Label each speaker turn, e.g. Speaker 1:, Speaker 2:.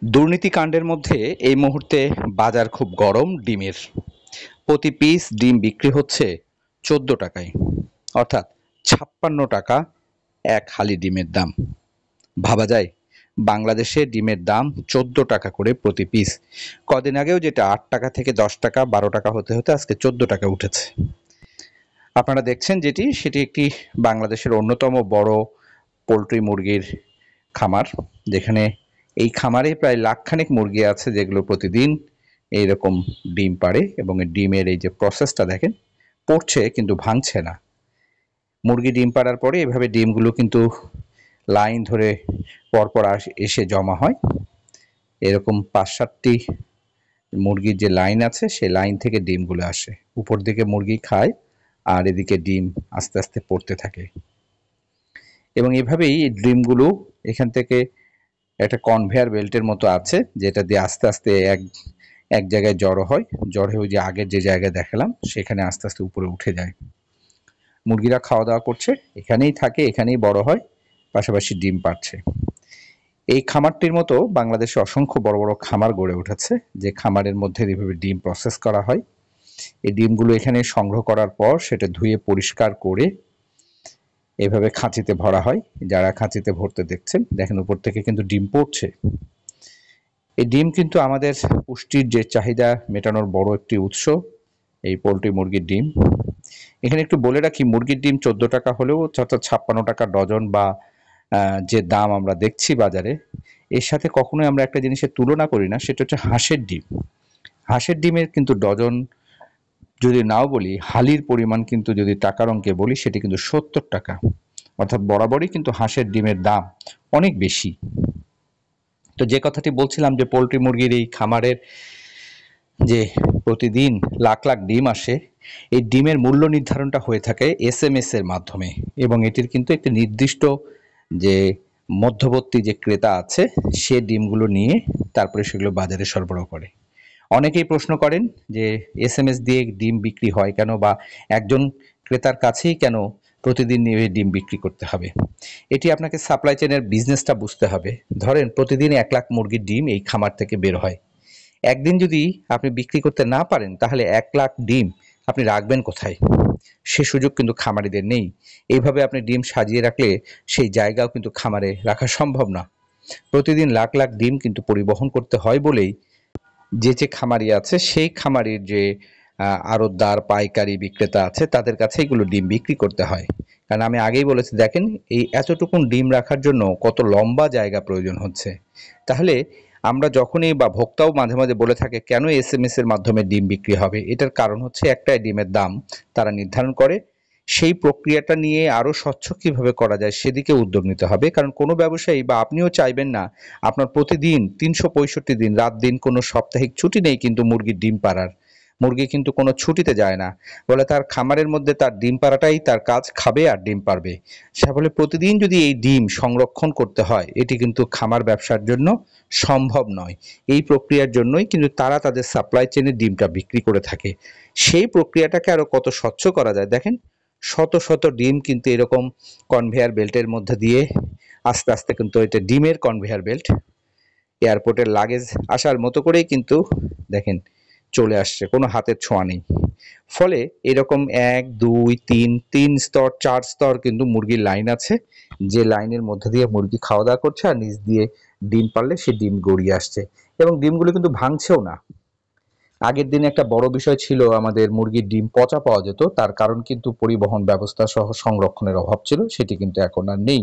Speaker 1: দুর্নীতিকাণ্ডের মধ্যে এই মুহূর্তে বাজার খুব গরম ডিমের। প্রতি পিস ডিম বিক্রি হচ্ছে 14 টাকায়, অর্থাৎ 56 টাকা এক হালি ডিমের দাম। ভাবা যায়, বাংলাদেশে ডিমের দাম 14 টাকা করে প্রতি পিস। কদিন আগেও যেটা 8 টাকা থেকে 10 টাকা 12 টাকা হতে হতে আজকে 14 টাকা উঠেছে। আপনারা দেখছেন সেটি একটি বাংলাদেশের অন্যতম বড় পোলট্রি মুরগির খামার, যেখানে এই খামারে প্রায় লাখখানেক মুরগি আছে যেগুলো প্রতিদিন এইরকম ডিম পাড়ে, এবং এই ডিমের এই যে প্রসেসটা দেখেন, পড়ছে কিন্তু ভাঙছে না। মুরগি ডিম পাড়ার পরে এভাবে ডিমগুলো কিন্তু লাইন ধরে পরপর এসে জমা হয়। এরকম 5-7টি মুরগির যে লাইন আছে সেই লাইন থেকে ডিমগুলো আসে, উপর দিকে মুরগি খায় আর এদিকে ডিম আস্তে আস্তে পড়তে থাকে। এবং এভাবেই এই ডিমগুলো এখান থেকে একটা কনভেয়ার বেল্টের মতো আছে, যেটা দিয়ে আস্তে আস্তে এক জায়গায় জড়ো হয়, জড়ো হয়ে যে আগের যে জায়গায় দেখালাম সেখানে আস্তে আস্তে উপরে উঠে যায়। মুরগিরা খাওয়া দাওয়া করছে, এখানেই থাকে, এখানেই বড় হয়, পাশাপাশি ডিম পাড়ছে। এই খামারটির মতো বাংলাদেশে অসংখ্য বড় বড় খামার গড়ে উঠেছে, যে খামারের মধ্যে এভাবে ডিম প্রসেস করা হয়। এই ডিমগুলো এখানে সংগ্রহ করার পর সেটা ধুয়ে পরিষ্কার করে এভাবে খাঁচিতে ভরা হয়। যারা খাঁচিতে ভরতে দেখছেন, দেখেন উপর থেকে কিন্তু ডিম পড়ছে। এই ডিম কিন্তু আমাদের পুষ্টির যে চাহিদা মেটানোর বড় একটি উৎস, এই পোলট্রি মুরগির ডিম। এখানে একটু বলে রাখি, মুরগির ডিম 14 টাকা হলেও 56 টাকা ডজন বা যে দাম আমরা দেখছি বাজারে, এর সাথে কখনোই আমরা একটা জিনিসের তুলনা করি না, সেটা হচ্ছে হাঁসের ডিম। হাঁসের ডিমের কিন্তু ডজন যদি নাও বলি, হালির পরিমাণ কিন্তু যদি টাকার অঙ্কে বলি, সেটি কিন্তু 70 টাকা। অর্থাৎ বরাবরই কিন্তু হাঁসের ডিমের দাম অনেক বেশি। তো যে কথাটি বলছিলাম, যে পোলট্রি মুরগির এই খামারের যে প্রতিদিন লাখ লাখ ডিম আসে, এই ডিমের মূল্য নির্ধারণটা হয়ে থাকে SMS এর মাধ্যমে, এবং এটির কিন্তু একটি নির্দিষ্ট যে মধ্যবর্তী যে ক্রেতা আছে, সে ডিমগুলো নিয়ে তারপরে সেগুলো বাজারে সরবরাহ করে। অনেকেই প্রশ্ন করেন যে SMS দিয়ে ডিম বিক্রি হয় কেন, বা একজন ক্রেতার কাছেই কেন প্রতিদিন নিয়ে ডিম বিক্রি করতে হবে। এটি আপনাকে সাপ্লাই চেনের বিজনেসটা বুঝতে হবে। ধরেন প্রতিদিন 1 লাখ মুরগির ডিম এই খামার থেকে বের হয়। একদিন যদি আপনি বিক্রি করতে না পারেন, তাহলে 1 লাখ ডিম আপনি রাখবেন কোথায়? সে সুযোগ কিন্তু খামারিদের নেই। এইভাবে আপনি ডিম সাজিয়ে রাখলে সেই জায়গাও কিন্তু খামারে রাখা সম্ভব না। প্রতিদিন লাখ লাখ ডিম কিন্তু পরিবহন করতে হয় বলেই যে খামারি আছে, সেই খামারির যে আড়তদার, পাইকারি বিক্রেতা আছে, তাদের কাছে এগুলো ডিম বিক্রি করতে হয়। কারণ আমি আগেই বলেছি, দেখেন এই এতটুকুন ডিম রাখার জন্য কত লম্বা জায়গা প্রয়োজন হচ্ছে। তাহলে আমরা যখনই, বা ভোক্তাও মাঝে মাঝে বলে থাকে, কেন SMS এর মাধ্যমে ডিম বিক্রি হবে? এটার কারণ হচ্ছে একটাই, ডিমের দাম তারা নির্ধারণ করে। সেই প্রক্রিয়াটা নিয়ে আরো স্বচ্ছ কিভাবে করা যায় সেদিকে উদ্যোগ নিতে হবে। কারণ কোনো ব্যবসায়ী বা আপনিও চাইবেন না আপনার প্রতিদিন 365 দিন রাত দিন কোনো সাপ্তাহিক ছুটি নেই কিন্তু মুরগির ডিম পাড়ার। মুরগি কিন্তু কোনো ছুটিতে যায় না, বলে তার খামারের মধ্যে তার ডিম পাড়াটাই তার কাজ, খাবে আর ডিম পারবে। সে বলে প্রতিদিন যদি এই ডিম সংরক্ষণ করতে হয়, এটি কিন্তু খামার ব্যবসার জন্য সম্ভব নয়। এই প্রক্রিয়ার জন্যই কিন্তু তারা তাদের সাপ্লাই চেনে ডিমটা বিক্রি করে থাকে। সেই প্রক্রিয়াটাকে আরো কত স্বচ্ছ করা যায়, দেখেন শত শত ডিম কিন্তু এরকম কনভেয়ার বেল্টের মধ্যে দিয়ে আস্তে আস্তে, কিন্তু এটা ডিমের কনভেয়ার বেল্ট, এয়ারপোর্টের লাগেজ আসার মতো করেই কিন্তু দেখেন চলে আসছে, কোনো হাতের ছোঁয়া নেই। ফলে এরকম 1 2 3 স্তর 4 স্তর কিন্তু মুরগির লাইন আছে, যে লাইনের মধ্যে দিয়ে মুরগি খাওয়া দাওয়া করছে, আর নিচ দিয়ে ডিম পারলে সে ডিম গড়িয়ে আসছে, এবং ডিমগুলো কিন্তু ভাঙছেও না। আগের দিনে একটা বড় বিষয় ছিল, আমাদের মুরগির ডিম পচা পাওয়া যেত, তার কারণ কিন্তু পরিবহন ব্যবস্থা সহ সংরক্ষণের অভাব ছিল, সেটি কিন্তু এখন আর নেই।